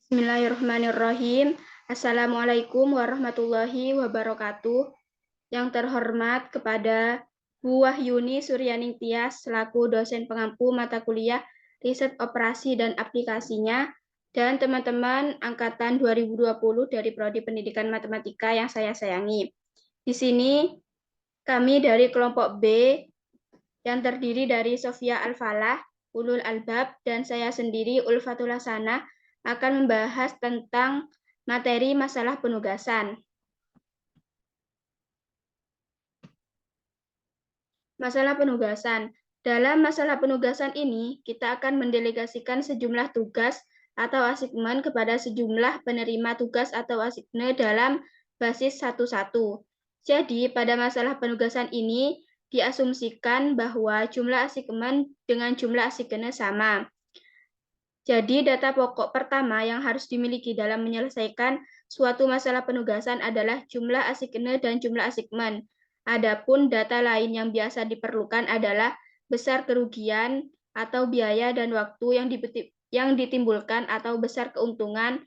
Bismillahirrahmanirrahim. Assalamualaikum warahmatullahi wabarakatuh. Yang terhormat kepada Bu Wahyuni Suryaning Tias selaku dosen pengampu mata kuliah riset operasi dan aplikasinya, dan teman-teman angkatan 2020 dari Prodi Pendidikan Matematika yang saya sayangi. Di sini kami dari kelompok B yang terdiri dari Sofia Al-Falah, Ulul Albab, dan saya sendiri Ulfatul Hasanah akan membahas tentang materi masalah penugasan. Masalah penugasan. Dalam masalah penugasan ini, kita akan mendelegasikan sejumlah tugas atau assignment kepada sejumlah penerima tugas atau assignment dalam basis satu-satu. Jadi, pada masalah penugasan ini, diasumsikan bahwa jumlah assignment dengan jumlah assignment sama. Jadi, data pokok pertama yang harus dimiliki dalam menyelesaikan suatu masalah penugasan adalah jumlah assignment dan jumlah assignment. Adapun data lain yang biasa diperlukan adalah besar kerugian atau biaya dan waktu yang ditimbulkan atau besar keuntungan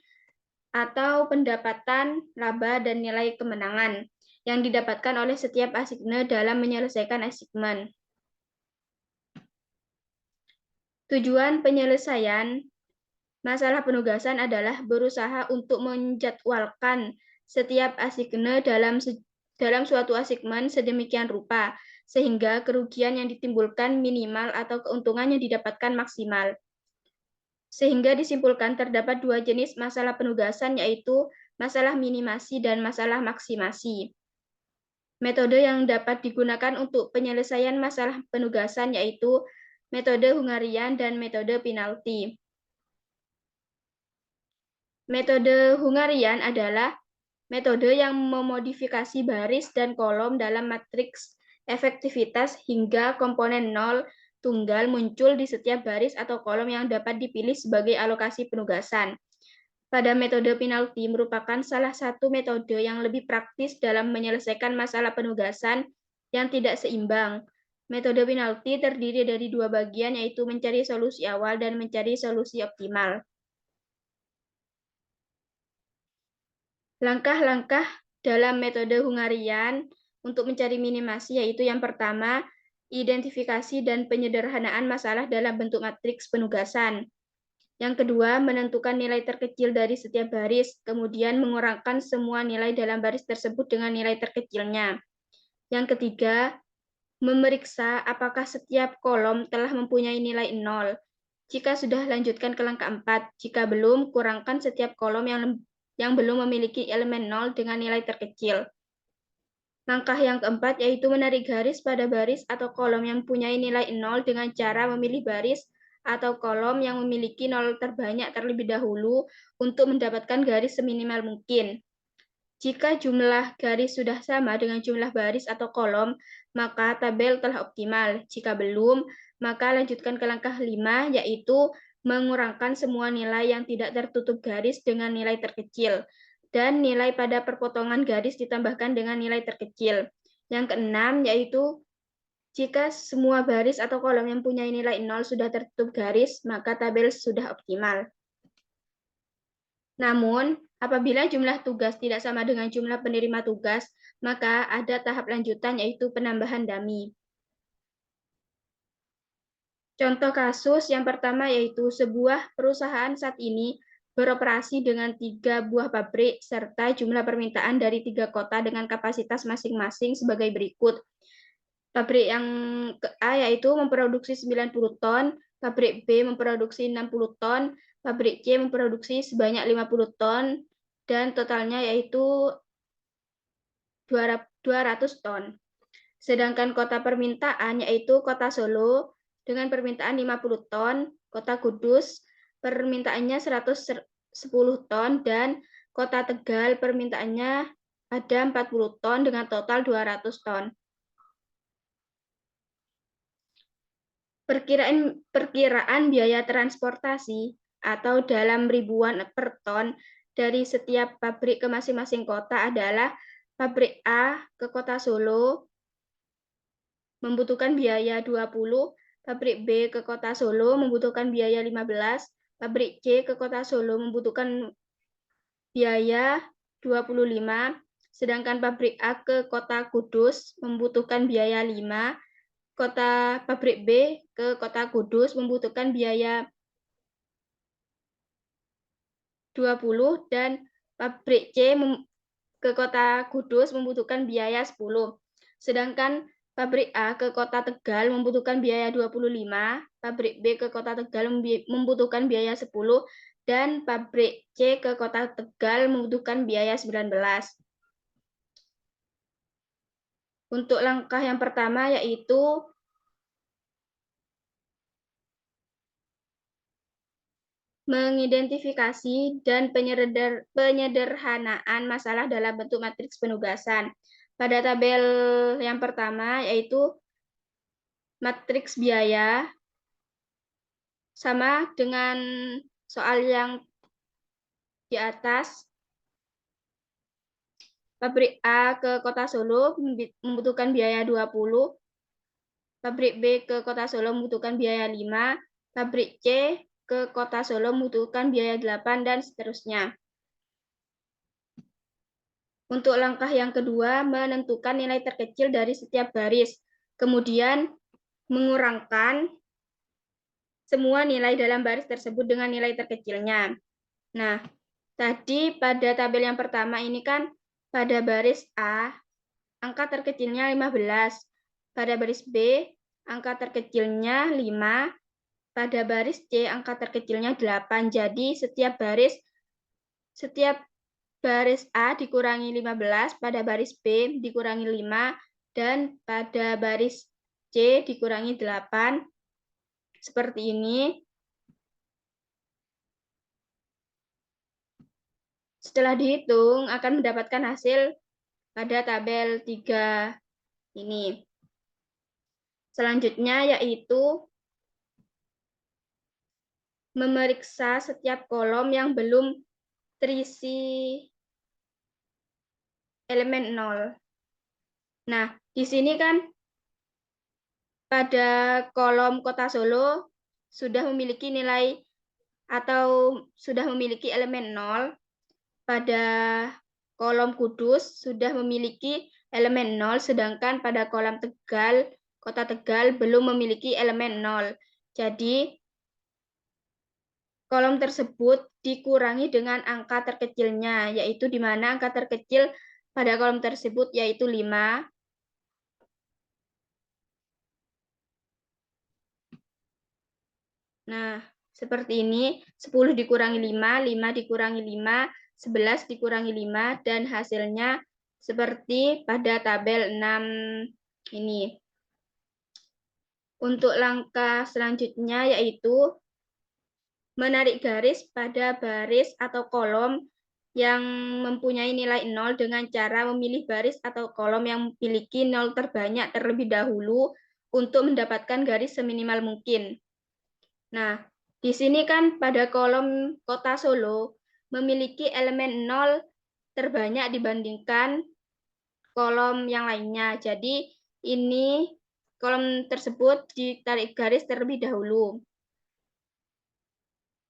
atau pendapatan, laba, dan nilai kemenangan yang didapatkan oleh setiap assignment dalam menyelesaikan assignment. Tujuan penyelesaian masalah penugasan adalah berusaha untuk menjadwalkan setiap assignment dalam suatu assignment sedemikian rupa, sehingga kerugian yang ditimbulkan minimal atau keuntungan yang didapatkan maksimal. Sehingga disimpulkan terdapat dua jenis masalah penugasan, yaitu masalah minimasi dan masalah maksimasi. Metode yang dapat digunakan untuk penyelesaian masalah penugasan yaitu metode Hungarian dan metode penalti. Metode Hungarian adalah metode yang memodifikasi baris dan kolom dalam matriks efektivitas hingga komponen 0 tunggal muncul di setiap baris atau kolom yang dapat dipilih sebagai alokasi penugasan. Pada metode penalti merupakan salah satu metode yang lebih praktis dalam menyelesaikan masalah penugasan yang tidak seimbang. Metode penalti terdiri dari dua bagian, yaitu mencari solusi awal dan mencari solusi optimal. Langkah-langkah dalam metode Hungarian untuk mencari minimasi yaitu yang pertama, identifikasi dan penyederhanaan masalah dalam bentuk matriks penugasan. Yang kedua, menentukan nilai terkecil dari setiap baris, kemudian mengurangkan semua nilai dalam baris tersebut dengan nilai terkecilnya. Yang ketiga, memeriksa apakah setiap kolom telah mempunyai nilai 0. Jika sudah, lanjutkan ke langkah 4. Jika belum, kurangkan setiap kolom yang belum memiliki elemen 0 dengan nilai terkecil. Langkah yang keempat yaitu menarik garis pada baris atau kolom yang mempunyai nilai 0 dengan cara memilih baris atau kolom yang memiliki 0 terbanyak terlebih dahulu untuk mendapatkan garis seminimal mungkin. Jika jumlah garis sudah sama dengan jumlah baris atau kolom, maka tabel telah optimal. Jika belum, maka lanjutkan ke langkah 5, yaitu mengurangkan semua nilai yang tidak tertutup garis dengan nilai terkecil, dan nilai pada perpotongan garis ditambahkan dengan nilai terkecil. Yang keenam, yaitu jika semua baris atau kolom yang punya nilai 0 sudah tertutup garis, maka tabel sudah optimal. Namun, apabila jumlah tugas tidak sama dengan jumlah penerima tugas, maka ada tahap lanjutan yaitu penambahan dummy. Contoh kasus yang pertama yaitu sebuah perusahaan saat ini beroperasi dengan 3 buah pabrik serta jumlah permintaan dari 3 kota dengan kapasitas masing-masing sebagai berikut. Pabrik yang A yaitu memproduksi 90 ton, pabrik B memproduksi 60 ton, pabrik C memproduksi sebanyak 50 ton, dan totalnya yaitu 200 ton. Sedangkan kota permintaan yaitu Kota Solo dengan permintaan 50 ton, Kota Kudus permintaannya 110 ton, dan Kota Tegal permintaannya ada 40 ton dengan total 200 ton. Perkiraan biaya transportasi atau dalam ribuan per ton dari setiap pabrik ke masing-masing kota adalah pabrik A ke Kota Solo membutuhkan biaya 20, pabrik B ke Kota Solo membutuhkan biaya 15, Pabrik C ke Kota Solo membutuhkan biaya 25, sedangkan pabrik A ke Kota Kudus membutuhkan biaya 5, pabrik B ke Kota Kudus membutuhkan biaya 20, dan pabrik C ke Kota Kudus membutuhkan biaya 10. Sedangkan pabrik A ke Kota Tegal membutuhkan biaya 25, pabrik B ke Kota Tegal membutuhkan biaya 10, dan pabrik C ke Kota Tegal membutuhkan biaya 19. Untuk langkah yang pertama yaitu mengidentifikasi dan penyederhanaan masalah dalam bentuk matriks penugasan. Pada tabel yang pertama yaitu matriks biaya sama dengan soal yang di atas. Pabrik A ke Kota Solo membutuhkan biaya 20, pabrik B ke Kota Solo membutuhkan biaya 5, pabrik C ke Kota Solo membutuhkan biaya 8, dan seterusnya. Untuk langkah yang kedua, menentukan nilai terkecil dari setiap baris, kemudian mengurangkan semua nilai dalam baris tersebut dengan nilai terkecilnya. Nah, tadi pada tabel yang pertama ini kan pada baris A, angka terkecilnya 15. Pada baris B, angka terkecilnya 5. Pada baris C, angka terkecilnya 8. Jadi setiap baris A dikurangi 15, pada baris B dikurangi 5, dan pada baris C dikurangi 8. Seperti ini. Setelah dihitung, akan mendapatkan hasil pada tabel 3 ini. Selanjutnya yaitu memeriksa setiap kolom yang belum terisi elemen 0. Nah, di sini kan pada kolom Kota Solo sudah memiliki nilai atau sudah memiliki elemen 0. Pada kolom Kudus sudah memiliki elemen 0, sedangkan pada kolom Kota Tegal belum memiliki elemen 0. Jadi, kolom tersebut dikurangi dengan angka terkecilnya, yaitu di mana angka terkecil pada kolom tersebut yaitu 5. Nah, seperti ini, 10 dikurangi 5, 5 dikurangi 5, 11 dikurangi 5, dan hasilnya seperti pada tabel 6 ini. Untuk langkah selanjutnya yaitu menarik garis pada baris atau kolom yang mempunyai nilai 0 dengan cara memilih baris atau kolom yang memiliki 0 terbanyak terlebih dahulu untuk mendapatkan garis seminimal mungkin. Nah, di sini kan pada kolom Kota Solo memiliki elemen 0 terbanyak dibandingkan kolom yang lainnya. Jadi ini kolom tersebut ditarik garis terlebih dahulu.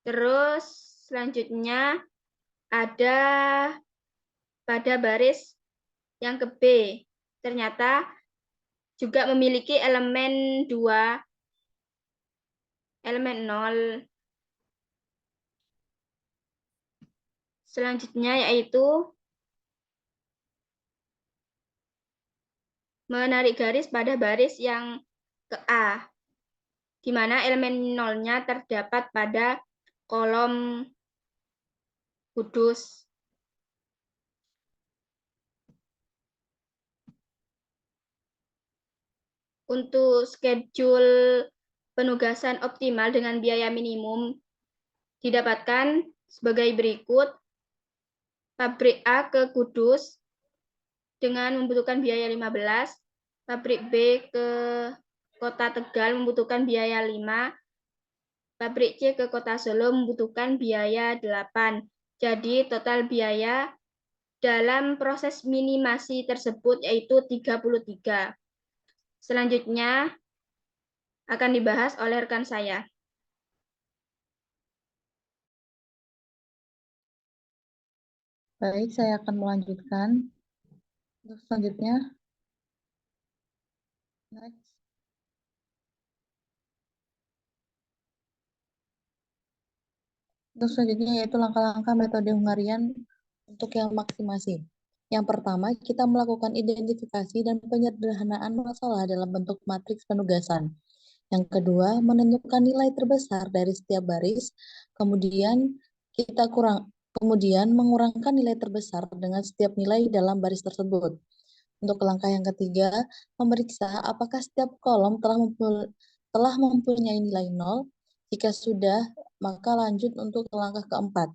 Terus selanjutnya ada pada baris yang ke B. Ternyata juga memiliki elemen 2, elemen 0. Selanjutnya yaitu menarik garis pada baris yang ke A, di mana elemen 0-nya terdapat pada kolom Kudus. Untuk schedule penugasan optimal dengan biaya minimum didapatkan sebagai berikut. Pabrik A ke Kudus dengan membutuhkan biaya 15, pabrik B ke Kota Tegal membutuhkan biaya 5, pabrik C ke Kota Solo membutuhkan biaya 8. Jadi total biaya dalam proses minimasi tersebut yaitu 33. Selanjutnya akan dibahas oleh rekan saya. Baik, saya akan melanjutkan. Untuk selanjutnya, next. Untuk selanjutnya yaitu langkah-langkah metode Hungarian untuk yang maksimasi. Yang pertama, kita melakukan identifikasi dan penyederhanaan masalah dalam bentuk matriks penugasan. Yang kedua, menentukan nilai terbesar dari setiap baris. Kemudian mengurangkan nilai terbesar dengan setiap nilai dalam baris tersebut. Untuk langkah yang ketiga, memeriksa apakah setiap kolom telah mempunyai nilai 0. Jika sudah, maka lanjut untuk langkah keempat.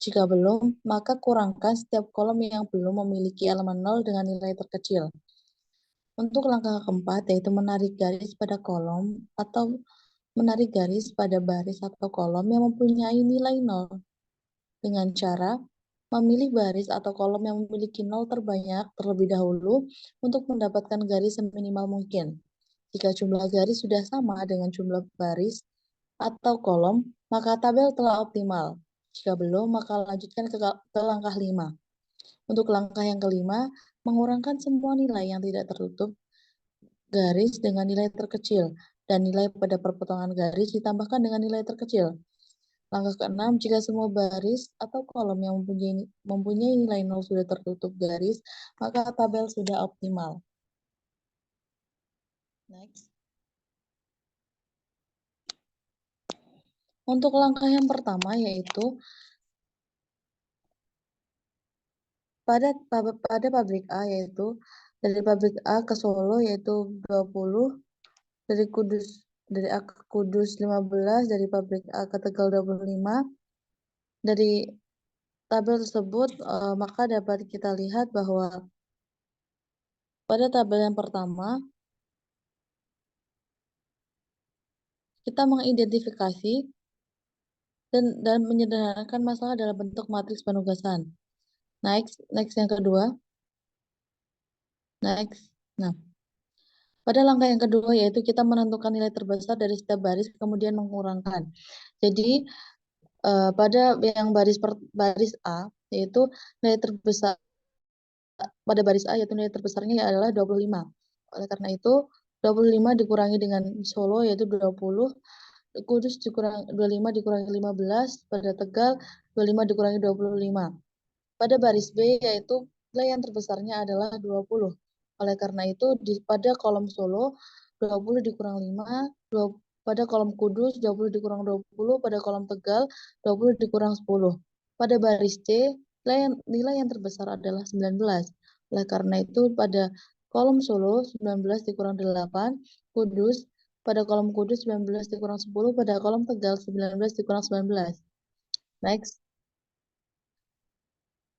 Jika belum, maka kurangkan setiap kolom yang belum memiliki elemen 0 dengan nilai terkecil. Untuk langkah keempat, yaitu menarik garis pada kolom atau menarik garis pada baris atau kolom yang mempunyai nilai 0 dengan cara memilih baris atau kolom yang memiliki 0 terbanyak terlebih dahulu untuk mendapatkan garis seminimal mungkin. Jika jumlah garis sudah sama dengan jumlah baris atau kolom, maka tabel telah optimal. Jika belum, maka lanjutkan ke langkah 5. Untuk langkah yang kelima, mengurangkan semua nilai yang tidak tertutup garis dengan nilai terkecil, dan nilai pada perpotongan garis ditambahkan dengan nilai terkecil. Langkah keenam, jika semua baris atau kolom yang mempunyai nilai 0 sudah tertutup garis, maka tabel sudah optimal. Next. Untuk langkah yang pertama yaitu pada pabrik A, yaitu dari pabrik A ke Solo yaitu 20, dari A ke Kudus 15, dari pabrik A ke Tegal 25. Dari tabel tersebut maka dapat kita lihat bahwa pada tabel yang pertama kita mengidentifikasi dan menyederhanakan masalah dalam bentuk matriks penugasan. Next yang kedua. Next. Nah, pada langkah yang kedua yaitu kita menentukan nilai terbesar dari setiap baris kemudian mengurangkan. Jadi pada yang baris A yaitu nilai terbesar pada baris A yaitu nilai terbesarnya adalah 25. Oleh karena itu 25 dikurangi dengan Solo yaitu 20, Kudus dikurangi 25 dikurangi 15, pada Tegal 25 dikurangi 25. Pada baris B yaitu nilai yang terbesarnya adalah 20. Oleh karena itu pada kolom Solo 20 dikurang 5, pada kolom Kudus 20 dikurang 20, pada kolom Tegal 20 dikurang 10. Pada baris C nilai yang terbesar adalah 19. Oleh karena itu pada kolom Solo 19 dikurang 8, Kudus pada kolom Kudus 19 dikurang 10, pada kolom Tegal 19 dikurang 19. Next.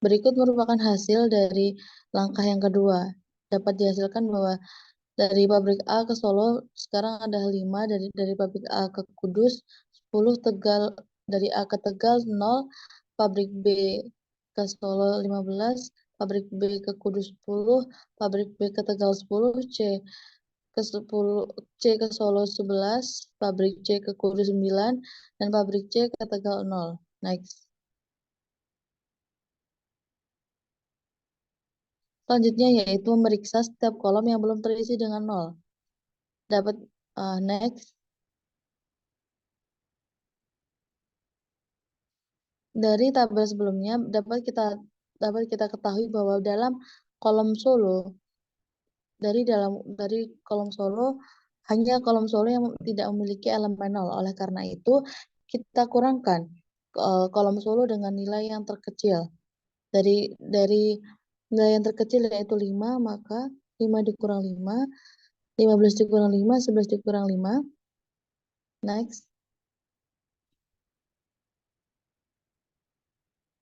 Berikut merupakan hasil dari langkah yang kedua. Dapat dihasilkan bahwa dari pabrik A ke Solo sekarang ada 5, dari pabrik A ke Kudus 10, dari A ke Tegal 0, pabrik B ke Solo 15, pabrik B ke Kudus 10, pabrik B ke Tegal 10, C ke Solo 11, pabrik C ke Kudus 9, dan pabrik C ke Tegal 0. Next. Selanjutnya yaitu memeriksa setiap kolom yang belum terisi dengan 0. Dapat next. Dari tabel sebelumnya dapat kita ketahui bahwa dalam kolom Solo dari kolom Solo hanya kolom Solo yang tidak memiliki elemen 0. Oleh karena itu kita kurangkan kolom Solo dengan nilai yang terkecil. Dari nilai yang terkecil yaitu 5, maka 5 dikurang 5, 15 dikurang 5, 11 dikurang 5. Next.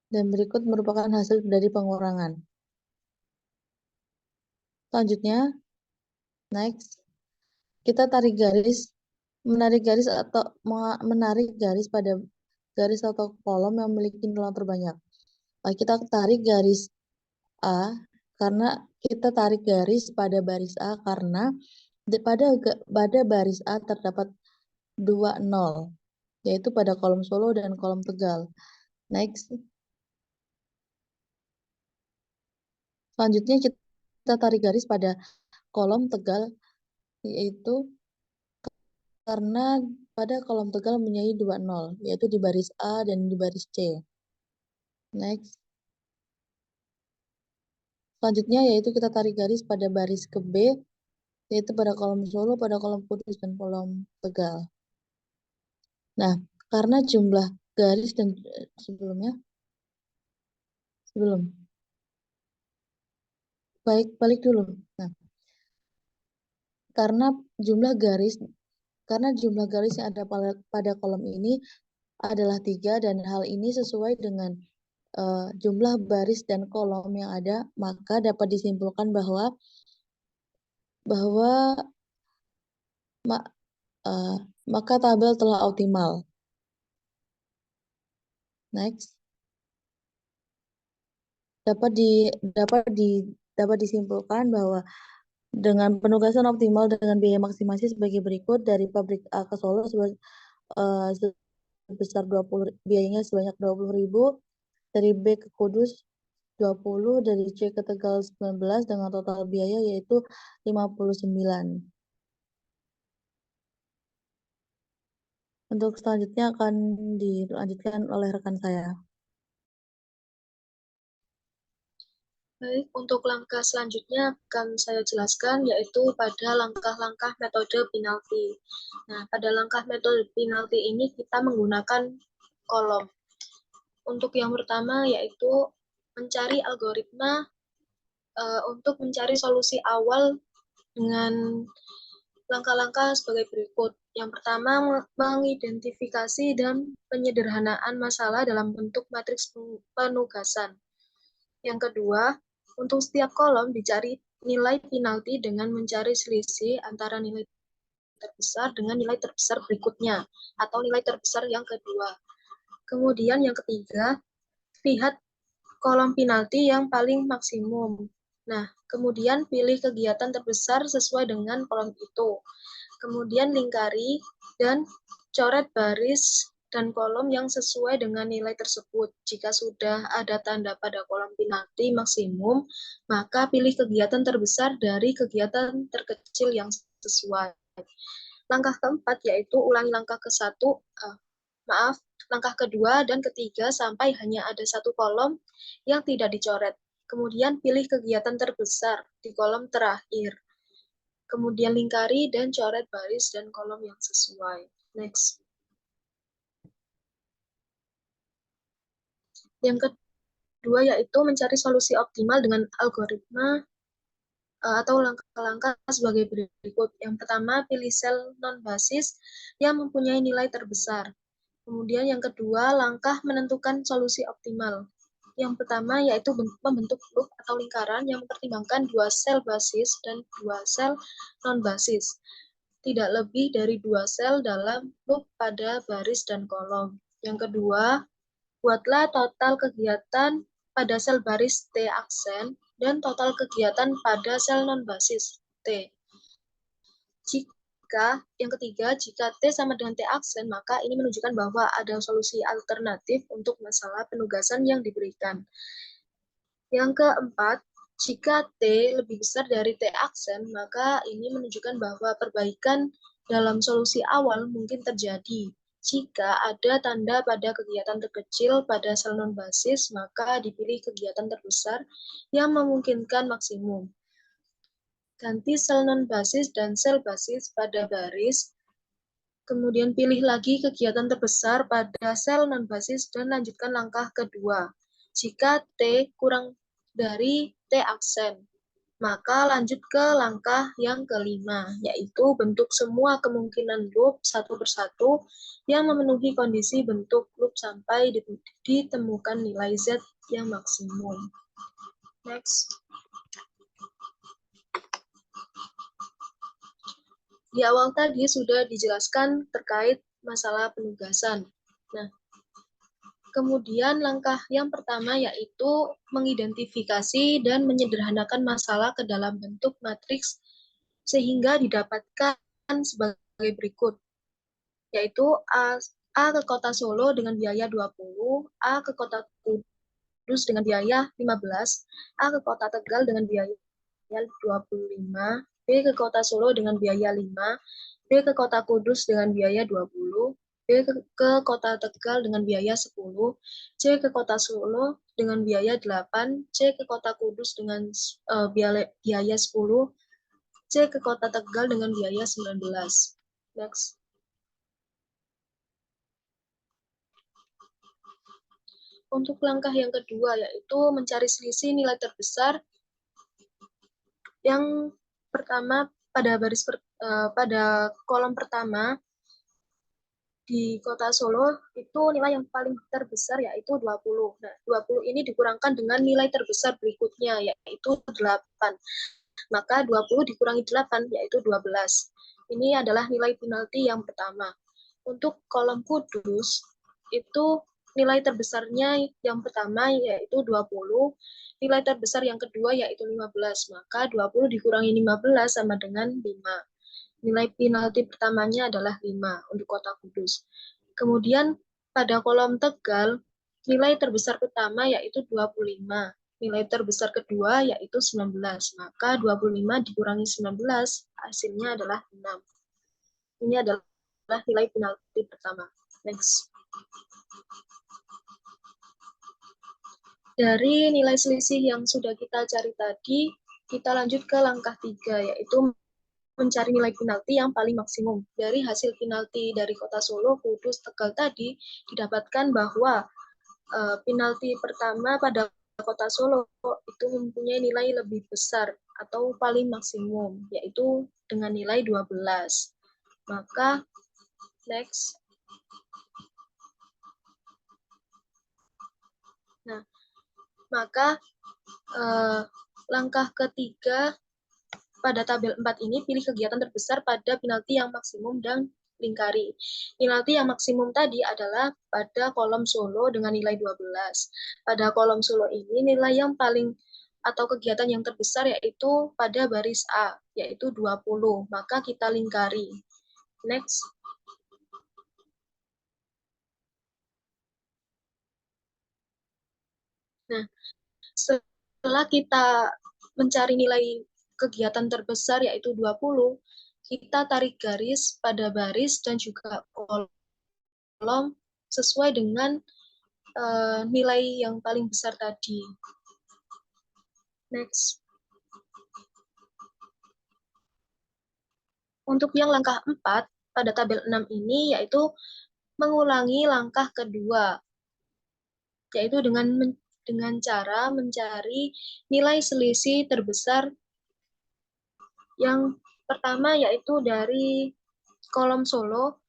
Dan berikut merupakan hasil dari pengurangan. Selanjutnya, next. Kita menarik garis pada garis atau kolom yang memiliki nilai terbanyak. Kita tarik garis A karena kita tarik garis pada baris A karena pada baris A terdapat 2 0, yaitu pada kolom Solo dan kolom Tegal. Next. Selanjutnya kita tarik garis pada kolom Tegal, yaitu karena pada kolom Tegal mempunyai 2 nol, yaitu di baris A dan di baris C. Next. Selanjutnya yaitu kita tarik garis pada baris ke B, yaitu pada kolom Solo, pada kolom Kudus, dan kolom Tegal. Nah, karena jumlah garis dan sebelum balik dulu. Nah, karena jumlah garis yang ada pada kolom ini adalah 3 dan hal ini sesuai dengan jumlah baris dan kolom yang ada, maka dapat disimpulkan bahwa maka tabel telah optimal. Next. Dapat disimpulkan bahwa dengan penugasan optimal dengan biaya maksimasi sebagai berikut: dari pabrik A ke Solo sebesar 20, biayanya sebanyak 20.000, dari B ke Kudus 20, dari C ke Tegal 19 dengan total biaya yaitu 59. Untuk selanjutnya akan dilanjutkan oleh rekan saya. Baik, untuk langkah selanjutnya akan saya jelaskan yaitu pada langkah-langkah metode penalti. Nah, pada langkah metode penalti ini kita menggunakan kolom. Untuk yang pertama yaitu mencari algoritma untuk mencari solusi awal dengan langkah-langkah sebagai berikut. Yang pertama, mengidentifikasi dan penyederhanaan masalah dalam bentuk matriks penugasan. Yang kedua, untuk setiap kolom dicari nilai penalti dengan mencari selisih antara nilai terbesar dengan nilai terbesar berikutnya, atau nilai terbesar yang kedua. Kemudian yang ketiga, lihat kolom penalti yang paling maksimum. Nah, kemudian pilih kegiatan terbesar sesuai dengan kolom itu. Kemudian lingkari dan coret baris dan kolom yang sesuai dengan nilai tersebut. Jika sudah ada tanda pada kolom penalti maksimum, maka pilih kegiatan terbesar dari kegiatan terkecil yang sesuai. Langkah keempat yaitu ulangi langkah kedua dan ketiga sampai hanya ada satu kolom yang tidak dicoret. Kemudian pilih kegiatan terbesar di kolom terakhir. Kemudian lingkari dan coret baris dan kolom yang sesuai. Next. Yang kedua yaitu mencari solusi optimal dengan algoritma atau langkah-langkah sebagai berikut. Yang pertama, pilih sel non-basis yang mempunyai nilai terbesar. Kemudian yang kedua, langkah menentukan solusi optimal. Yang pertama yaitu membentuk loop atau lingkaran yang mempertimbangkan 2 sel basis dan 2 sel non-basis. Tidak lebih dari 2 sel dalam loop pada baris dan kolom. Yang kedua, buatlah total kegiatan pada sel baris T aksen dan total kegiatan pada sel non-basis T. Yang ketiga, jika T sama dengan T aksen, maka ini menunjukkan bahwa ada solusi alternatif untuk masalah penugasan yang diberikan. Yang keempat, jika T lebih besar dari T aksen, maka ini menunjukkan bahwa perbaikan dalam solusi awal mungkin terjadi. Jika ada tanda pada kegiatan terkecil pada sel non-basis, maka dipilih kegiatan terbesar yang memungkinkan maksimum. Ganti sel non-basis dan sel basis pada baris, kemudian pilih lagi kegiatan terbesar pada sel non-basis dan lanjutkan langkah kedua. Jika T kurang dari T aksen, maka lanjut ke langkah yang kelima, yaitu bentuk semua kemungkinan loop satu persatu yang memenuhi kondisi bentuk loop sampai ditemukan nilai Z yang maksimum. Next. Di awal tadi sudah dijelaskan terkait masalah penugasan. Nah, kemudian langkah yang pertama yaitu mengidentifikasi dan menyederhanakan masalah ke dalam bentuk matriks sehingga didapatkan sebagai berikut, yaitu A ke kota Solo dengan biaya 20, A ke kota Kudus Kudus dengan biaya 15, A ke Kota Tegal dengan biaya 25, B ke Kota Solo dengan biaya 5, B ke Kota Kudus dengan biaya 20, B ke Kota Tegal dengan biaya 10, C ke Kota Solo dengan biaya 8, C ke Kota Kudus dengan biaya 10, C ke Kota Tegal dengan biaya 19. Next. Untuk langkah yang kedua yaitu mencari selisih nilai terbesar. Yang pertama pada kolom pertama di Kota Solo itu nilai yang paling terbesar yaitu 20. Nah, 20 ini dikurangkan dengan nilai terbesar berikutnya yaitu 8. Maka 20 dikurangi 8 yaitu 12. Ini adalah nilai penalti yang pertama. Untuk kolom Kudus itu nilai terbesarnya yang pertama yaitu 20, nilai terbesar yang kedua yaitu 15. Maka 20 dikurangi 15 sama dengan 5. Nilai penalti pertamanya adalah 5 untuk Kota Kudus. Kemudian pada kolom Tegal, nilai terbesar pertama yaitu 25. Nilai terbesar kedua yaitu 19. Maka 25 dikurangi 19, hasilnya adalah 6. Ini adalah nilai penalti pertama. Next. Dari nilai selisih yang sudah kita cari tadi, kita lanjut ke langkah 3, yaitu mencari nilai penalti yang paling maksimum. Dari hasil penalti dari Kota Solo, Kudus, Tegal tadi, didapatkan bahwa penalti pertama pada Kota Solo itu mempunyai nilai lebih besar atau paling maksimum, yaitu dengan nilai 12. Maka, next. Nah, maka langkah ketiga pada tabel 4 ini, pilih kegiatan terbesar pada penalti yang maksimum dan lingkari. Penalti yang maksimum tadi adalah pada kolom Solo dengan nilai 12. Pada kolom Solo ini nilai yang paling atau kegiatan yang terbesar yaitu pada baris A, yaitu 20. Maka kita lingkari. Next. Nah, setelah kita mencari nilai kegiatan terbesar yaitu 20, kita tarik garis pada baris dan juga kolom sesuai dengan nilai yang paling besar tadi. Next. Untuk yang langkah 4 pada tabel 6 ini yaitu mengulangi langkah kedua, yaitu dengan cara mencari nilai selisih terbesar. Yang pertama yaitu dari kolom Solo,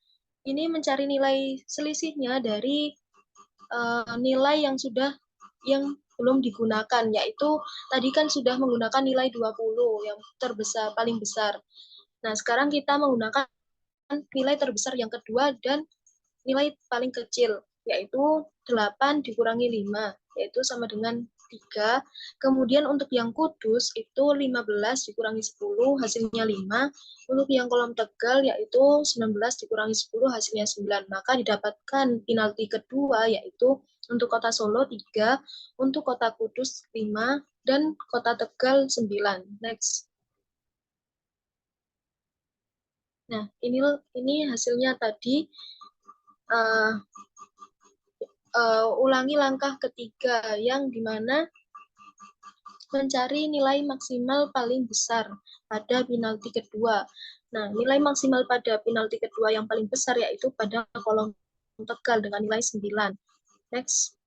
ini mencari nilai selisihnya dari nilai yang belum digunakan, yaitu tadi kan sudah menggunakan nilai 20 yang terbesar, paling besar. Nah, sekarang kita menggunakan nilai terbesar yang kedua dan nilai paling kecil, yaitu 8 dikurangi 5, yaitu sama dengan 3. Kemudian untuk yang Kudus itu 15 dikurangi 10, hasilnya 5. Untuk yang kolom Tegal yaitu 19 dikurangi 10, hasilnya 9. Maka didapatkan penalti kedua yaitu untuk Kota Solo 3, untuk Kota Kudus 5, dan Kota Tegal 9. Next. Nah, ini hasilnya tadi. Ulangi langkah ketiga yang dimana mencari nilai maksimal paling besar pada penalti kedua. Nah, nilai maksimal pada penalti kedua yang paling besar yaitu pada kolom Tegal dengan nilai 9. Next.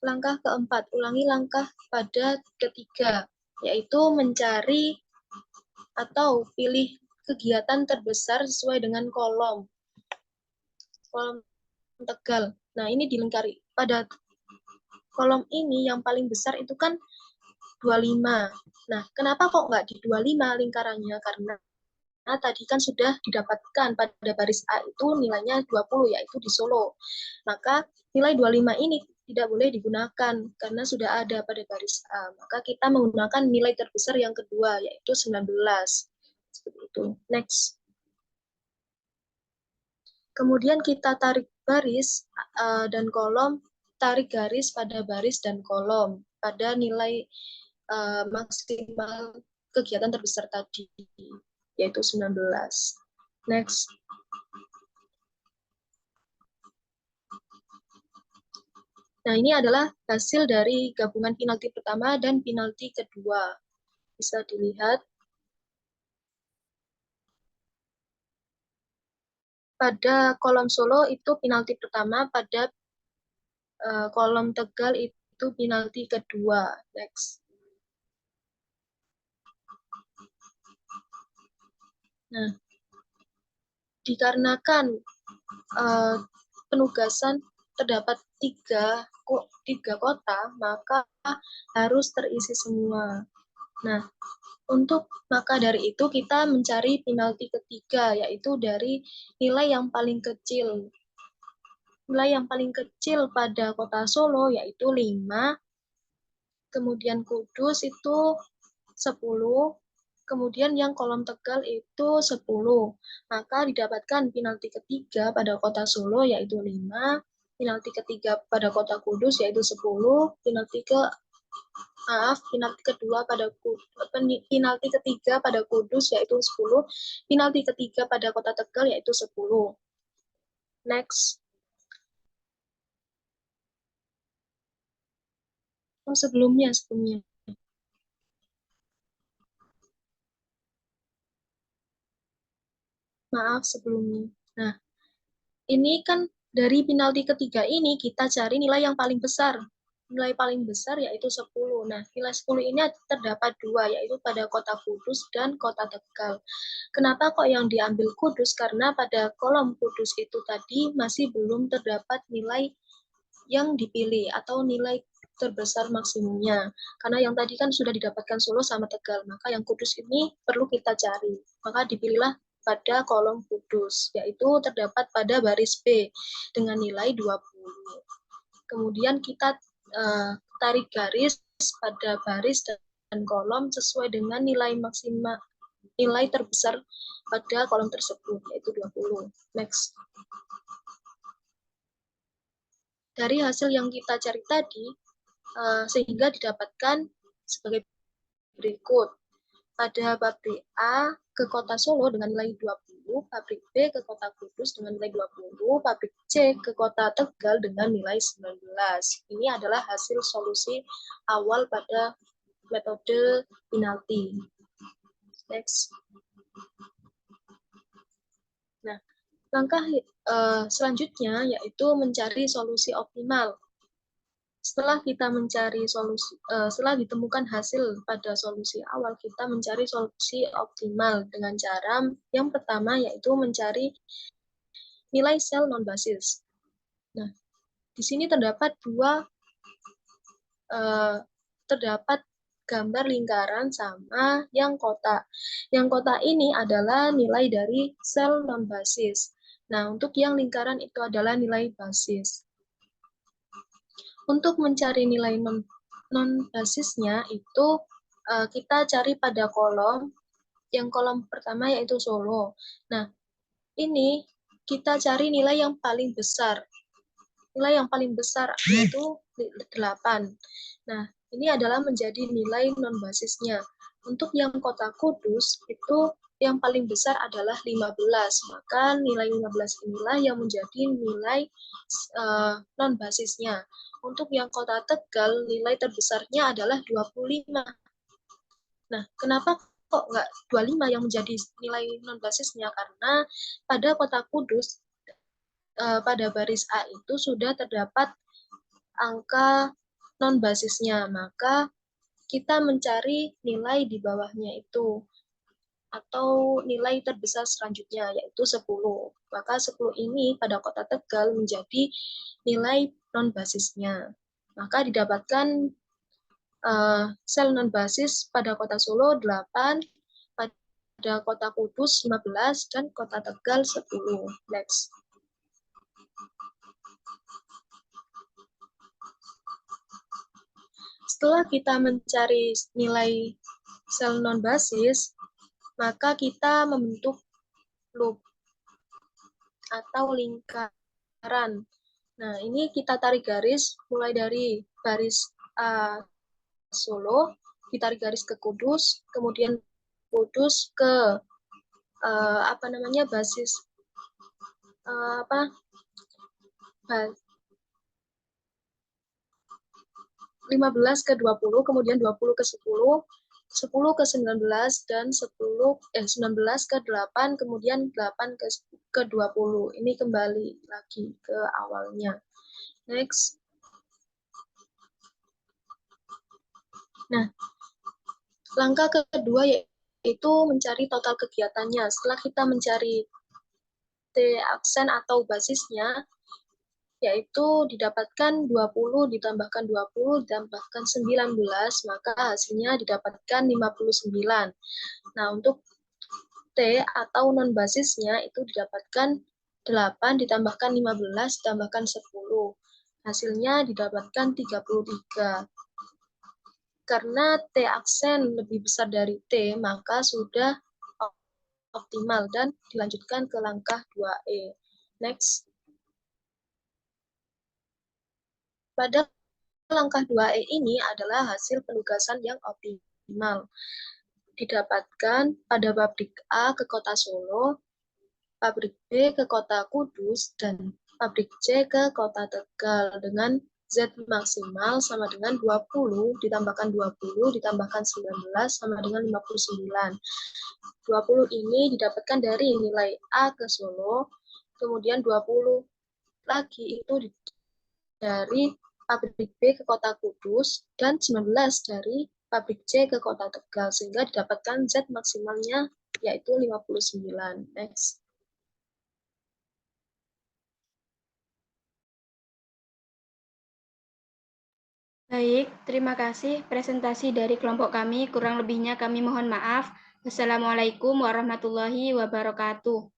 Langkah keempat, ulangi langkah pada ketiga, yaitu mencari atau pilih kegiatan terbesar sesuai dengan kolom Tegal. Nah, ini dilingkari. Pada kolom ini yang paling besar itu kan 25. Nah, kenapa kok nggak di 25 lingkarannya? Karena tadi kan sudah didapatkan pada baris A itu nilainya 20, yaitu di Solo. Maka nilai 25 ini tidak boleh digunakan karena sudah ada pada baris A. Maka kita menggunakan nilai terbesar yang kedua, yaitu 19. Seperti itu. Next. Kemudian kita tarik baris dan kolom, tarik garis pada baris dan kolom pada nilai maksimal kegiatan terbesar tadi, yaitu 19. Next. Nah, ini adalah hasil dari gabungan penalti pertama dan penalti kedua. Bisa dilihat. Pada kolom Solo itu penalti pertama, pada kolom Tegal itu penalti kedua. Next. Nah, dikarenakan penugasan terdapat tiga kota, maka harus terisi semua. Nah, maka dari itu kita mencari penalti ketiga, yaitu dari nilai yang paling kecil. Nilai yang paling kecil pada kota Solo yaitu 5, kemudian Kudus itu 10, kemudian yang kolom Tegal itu 10. Maka didapatkan penalti ketiga pada kota Solo yaitu 5, penalti ketiga pada kota Kudus yaitu 10, penalti ketiga pada Kudus yaitu 10, penalti ketiga pada kota Tegal yaitu 10. Next. Sebelumnya. Maaf sebelumnya. Nah, ini kan dari penalti ketiga ini kita cari nilai yang paling besar. Nilai paling besar yaitu 10. Nah, nilai 10 ini terdapat 2, yaitu pada kota Kudus dan kota Tegal. Kenapa kok yang diambil Kudus? Karena pada kolom Kudus itu tadi masih belum terdapat nilai yang dipilih atau nilai terbesar maksimumnya. Karena yang tadi kan sudah didapatkan Solo sama Tegal, maka yang Kudus ini perlu kita cari. Maka dipilihlah pada kolom Kudus, yaitu terdapat pada baris B dengan nilai 20. Kemudian kita tarik garis pada baris dan kolom sesuai dengan nilai maksimal, nilai terbesar pada kolom tersebut, yaitu 20. Next. Dari hasil yang kita cari tadi, sehingga didapatkan sebagai berikut. Pada pabrik A ke kota Solo dengan nilai 20, pabrik B ke kota Kudus dengan nilai 20, pabrik C ke kota Tegal dengan nilai 19. Ini adalah hasil solusi awal pada metode penalti. Next. Nah, langkah selanjutnya yaitu mencari solusi optimal. Setelah kita mencari solusi, setelah ditemukan hasil pada solusi awal, kita mencari solusi optimal dengan cara yang pertama yaitu mencari nilai sel non-basis. Nah, di sini terdapat terdapat gambar lingkaran sama yang kotak. Yang kotak ini adalah nilai dari sel non-basis. Nah, untuk yang lingkaran itu adalah nilai basis. Untuk mencari nilai non-basisnya itu kita cari pada kolom, yang kolom pertama yaitu Solo. Nah, ini kita cari nilai yang paling besar. Nilai yang paling besar yaitu 8. Nah, ini adalah menjadi nilai non-basisnya. Untuk yang kota Kudus itu yang paling besar adalah 15. Maka nilai 15 inilah yang menjadi nilai non-basisnya. Untuk yang kota Tegal, nilai terbesarnya adalah 25. Nah, kenapa kok nggak 25 yang menjadi nilai non-basisnya? Karena pada kota Kudus, pada baris A itu sudah terdapat angka non-basisnya. Maka kita mencari nilai di bawahnya itu, atau nilai terbesar selanjutnya, yaitu 10. Maka 10 ini pada kota Tegal menjadi nilai non-basisnya. Maka didapatkan sel non-basis pada kota Solo 8, pada kota Kudus 15, dan kota Tegal 10. Next. Setelah kita mencari nilai sel non-basis, maka kita membentuk loop atau lingkaran. pemekaran. Nah, ini kita tarik garis mulai dari baris Solo, ditarik garis ke Kudus, kemudian Kudus ke basis 15 ke 20, kemudian 20 ke 10, 10 ke 19, dan 19 ke 8, kemudian 8 ke 20. Ini kembali lagi ke awalnya. Next. Nah, langkah kedua yaitu mencari total kegiatannya. Setelah kita mencari T aksen atau basisnya, yaitu didapatkan 20 ditambahkan 20 ditambahkan 19, maka hasilnya didapatkan 59. Nah, untuk T atau non-basisnya itu didapatkan 8 ditambahkan 15 ditambahkan 10. Hasilnya didapatkan 33. Karena T aksen lebih besar dari T, maka sudah optimal dan dilanjutkan ke langkah 2E. Next. Pada langkah 2E ini adalah hasil penugasan yang optimal. Didapatkan pada pabrik A ke kota Solo, pabrik B ke kota Kudus, dan pabrik C ke kota Tegal dengan Z maksimal sama dengan 20 ditambahkan 20 ditambahkan 19 sama dengan 59. 20 ini didapatkan dari nilai A ke Solo, kemudian 20 lagi itu dari pabrik B ke kota Kudus, dan 19 dari pabrik C ke kota Tegal, sehingga didapatkan Z maksimalnya yaitu 59. Next. Baik, terima kasih presentasi dari kelompok kami. Kurang lebihnya kami mohon maaf. Wassalamualaikum warahmatullahi wabarakatuh.